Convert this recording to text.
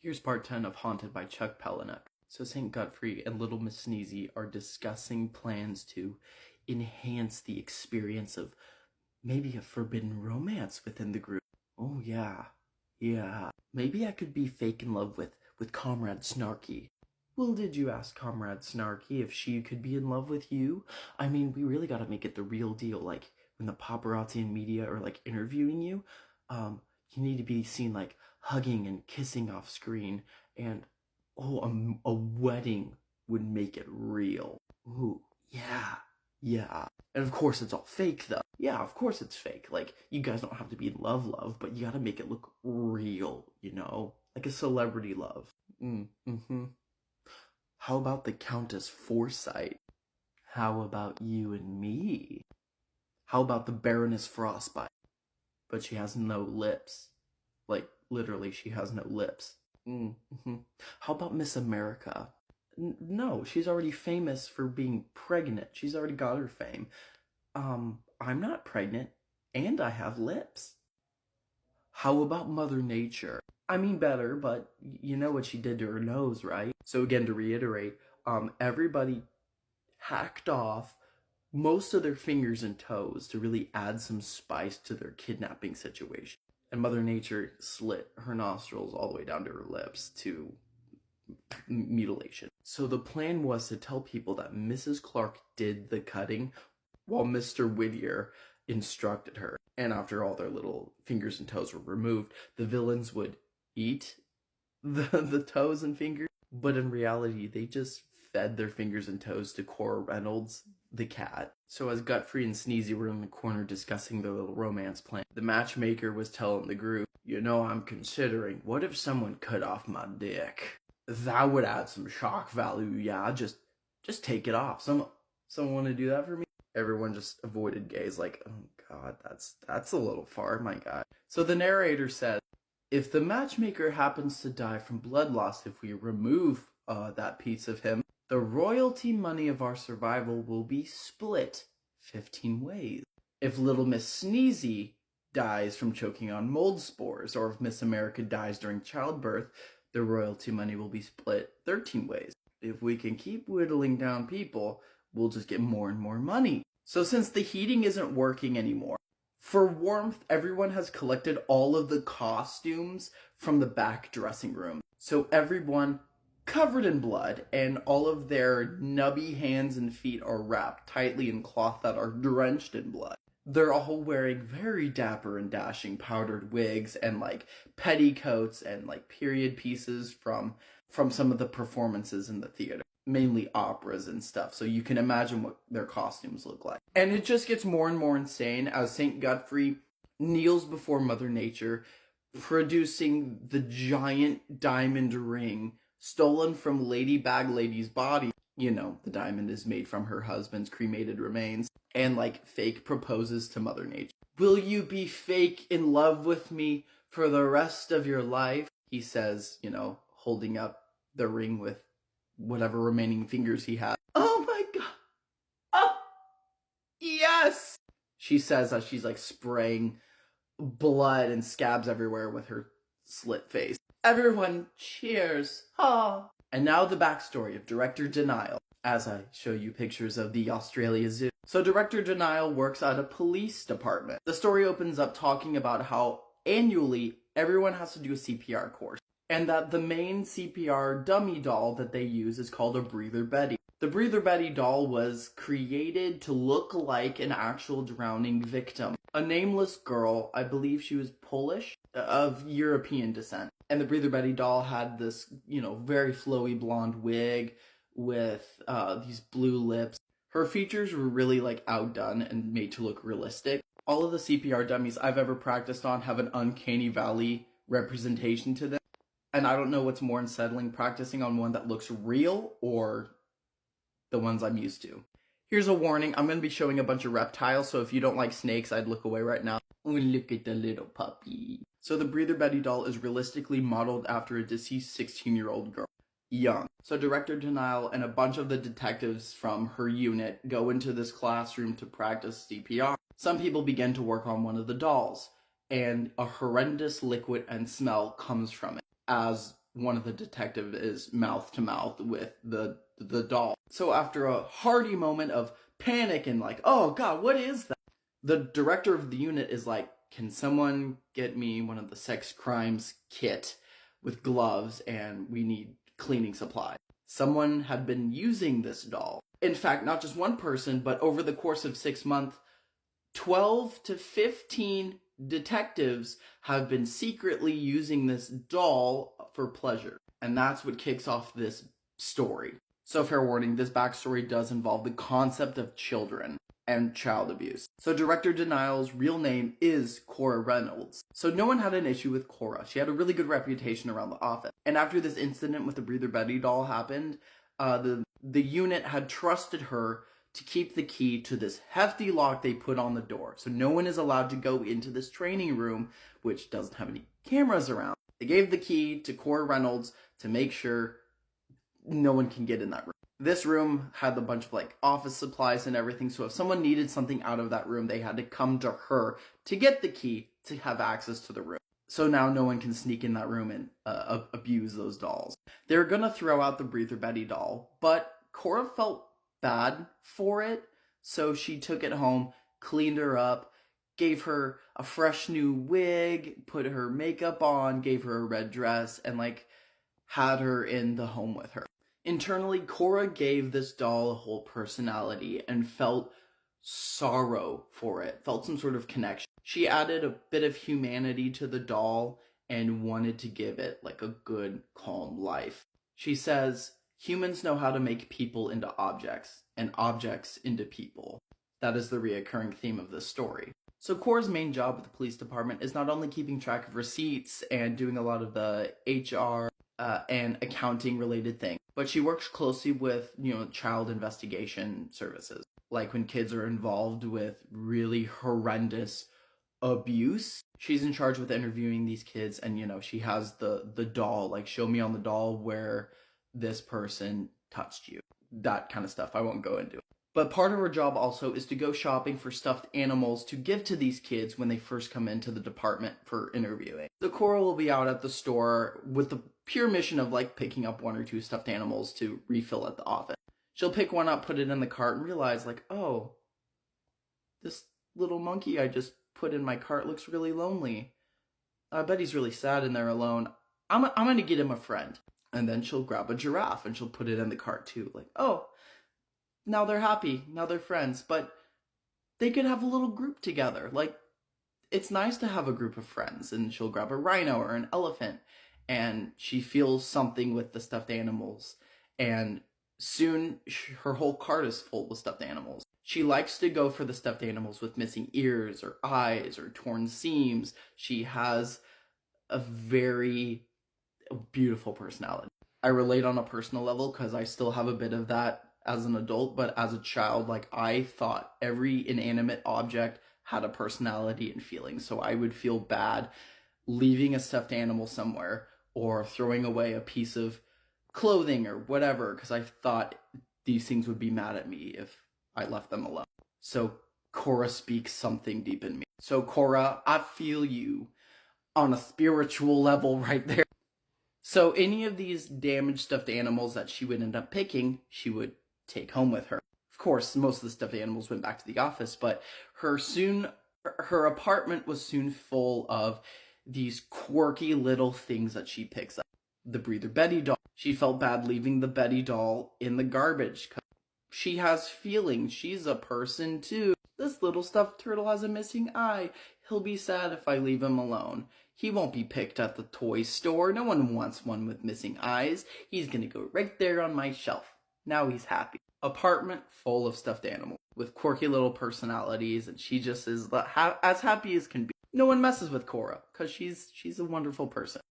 Here's part 10 of Haunted by Chuck Palahniuk. So St. Godfrey and Little Miss Sneezy are discussing plans to enhance the experience of maybe a forbidden romance within the group. Oh yeah. Maybe I could be fake in love with Comrade Snarky. Well, did you ask Comrade Snarky if she could be in love with you? I mean, we really gotta make it the real deal, like when the paparazzi and media are like interviewing you, you need to be seen like hugging and kissing off screen, and a wedding would make it real. Ooh, yeah. And of course it's all fake though. Yeah, of course it's fake. Like, you guys don't have to be in love, but you gotta make it look real, you know? Like a celebrity love. How about the Countess Forsyte? How about you and me? How about the Baroness Frostbite? But she has no lips. Like, literally, she has no lips. How about Miss America? No, she's already famous for being pregnant. She's already got her fame. I'm not pregnant, and I have lips. How about Mother Nature? I mean, better, but you know what she did to her nose, right? So again, to reiterate, everybody hacked off most of their fingers and toes to really add some spice to their kidnapping situation. And Mother Nature slit her nostrils all the way down to her lips to mutilation. So the plan was to tell people that Mrs. Clark did the cutting while Mr. Whittier instructed her. And after all their little fingers and toes were removed, the villains would eat the toes and fingers. But in reality, they just fed their fingers and toes to Cora Reynolds, the cat. So as Godfrey and Sneezy were in the corner discussing their little romance plan, the matchmaker was telling the group, you know, I'm considering, what if someone cut off my dick? That would add some shock value, yeah, just take it off. Someone want to do that for me? Everyone just avoided gaze like, oh god, that's a little far, my god. So the narrator said, if the matchmaker happens to die from blood loss if we remove that piece of him, the royalty money of our survival will be split 15 ways. If Little Miss Sneezy dies from choking on mold spores, or if Miss America dies during childbirth, the royalty money will be split 13 ways. If we can keep whittling down people, we'll just get more and more money. So since the heating isn't working anymore, for warmth, everyone has collected all of the costumes from the back dressing room. So everyone covered in blood, and all of their nubby hands and feet are wrapped tightly in cloth that are drenched in blood. They're all wearing very dapper and dashing powdered wigs and like petticoats and like period pieces from some of the performances in the theater, mainly operas and stuff. So you can imagine what their costumes look like. And it just gets more and more insane as St. Godfrey kneels before Mother Nature, producing the giant diamond ring stolen from Lady Bag Lady's body. You know, the diamond is made from her husband's cremated remains, and like fake proposes to Mother Nature. Will you be fake in love with me for the rest of your life? He says, you know, holding up the ring with whatever remaining fingers he has. Oh my god. Oh, yes! She says as she's like spraying blood and scabs everywhere with her slit face. Everyone cheers. Ah. And now the backstory of Director Denial, as I show you pictures of the Australia Zoo. So Director Denial works at a police department. The story opens up talking about how annually everyone has to do a CPR course, and that the main CPR dummy doll that they use is called a Breather Betty. The Breather Betty doll was created to look like an actual drowning victim. A nameless girl, I believe she was Polish, of European descent. And the Breather Betty doll had this, you know, very flowy blonde wig with these blue lips. Her features were really like outdone and made to look realistic. All of the CPR dummies I've ever practiced on have an uncanny valley representation to them. And I don't know what's more unsettling, practicing on one that looks real or the ones I'm used to. Here's a warning, I'm going to be showing a bunch of reptiles, so if you don't like snakes, I'd look away right now. Oh, look at the little puppy. So the Breather Betty doll is realistically modeled after a deceased 16-year-old girl. Young. So Director Denial and a bunch of the detectives from her unit go into this classroom to practice CPR. Some people begin to work on one of the dolls, and a horrendous liquid and smell comes from it as one of the detectives is mouth to mouth with the doll. So after a hearty moment of panic and like, oh God, what is that? The director of the unit is like, can someone get me one of the sex crimes kit with gloves, and we need cleaning supplies. Someone had been using this doll. In fact, not just one person, but over the course of 6 months, 12 to 15 detectives have been secretly using this doll for pleasure. And that's what kicks off this story. So fair warning, this backstory does involve the concept of children and child abuse. So director Denial's real name is Cora Reynolds. So no one had an issue with Cora. She had a really good reputation around the office. And after this incident with the Breather Betty doll happened, the unit had trusted her to keep the key to this hefty lock they put on the door. So no one is allowed to go into this training room, which doesn't have any cameras around. They gave the key to Cora Reynolds to make sure no one can get in that room. This room had a bunch of like office supplies and everything, so if someone needed something out of that room, they had to come to her to get the key to have access to the room. So now no one can sneak in that room and abuse those dolls. They were gonna throw out the Breather Betty doll, but Cora felt bad for it, so she took it home, cleaned her up, gave her a fresh new wig, put her makeup on, gave her a red dress, and like had her in the home with her. Internally, Cora gave this doll a whole personality and felt sorrow for it, felt some sort of connection. She added a bit of humanity to the doll and wanted to give it like a good, calm life. She says, humans know how to make people into objects and objects into people. That is the reoccurring theme of this story. So Cora's main job with the police department is not only keeping track of receipts and doing a lot of the HR and accounting related things, but she works closely with, child investigation services. Like when kids are involved with really horrendous abuse, she's in charge with interviewing these kids, and she has the doll, like, show me on the doll where this person touched you. That kind of stuff I won't go into. But part of her job also is to go shopping for stuffed animals to give to these kids when they first come into the department for interviewing. So Cora will be out at the store with the pure mission of like picking up 1 or 2 stuffed animals to refill at the office. She'll pick one up, put it in the cart, and realize like, oh, this little monkey I just put in my cart looks really lonely. I bet he's really sad in there alone. I'm gonna get him a friend. And then she'll grab a giraffe and she'll put it in the cart too. Like, oh, now they're happy, now they're friends, but they could have a little group together. Like, it's nice to have a group of friends. And she'll grab a rhino or an elephant, and she feels something with the stuffed animals. And soon, her whole cart is full with stuffed animals. She likes to go for the stuffed animals with missing ears or eyes or torn seams. She has a very beautiful personality. I relate on a personal level because I still have a bit of that as an adult, but as a child, like, I thought every inanimate object had a personality and feelings. So I would feel bad leaving a stuffed animal somewhere or throwing away a piece of clothing or whatever, because I thought these things would be mad at me if I left them alone. So Cora speaks something deep in me. So Cora, I feel you on a spiritual level right there. So any of these damaged stuffed animals that she would end up picking, she would take home with her. Of course, most of the stuffed animals went back to the office, but her apartment was soon full of these quirky little things that she picks up. The Breather Betty doll. She felt bad leaving the Betty doll in the garbage. She has feelings. She's a person too. This little stuffed turtle has a missing eye. He'll be sad if I leave him alone. He won't be picked at the toy store. No one wants one with missing eyes. He's gonna go right there on my shelf. Now he's happy. Apartment full of stuffed animals with quirky little personalities, and she just is as happy as can be. No one messes with Cora because she's a wonderful person.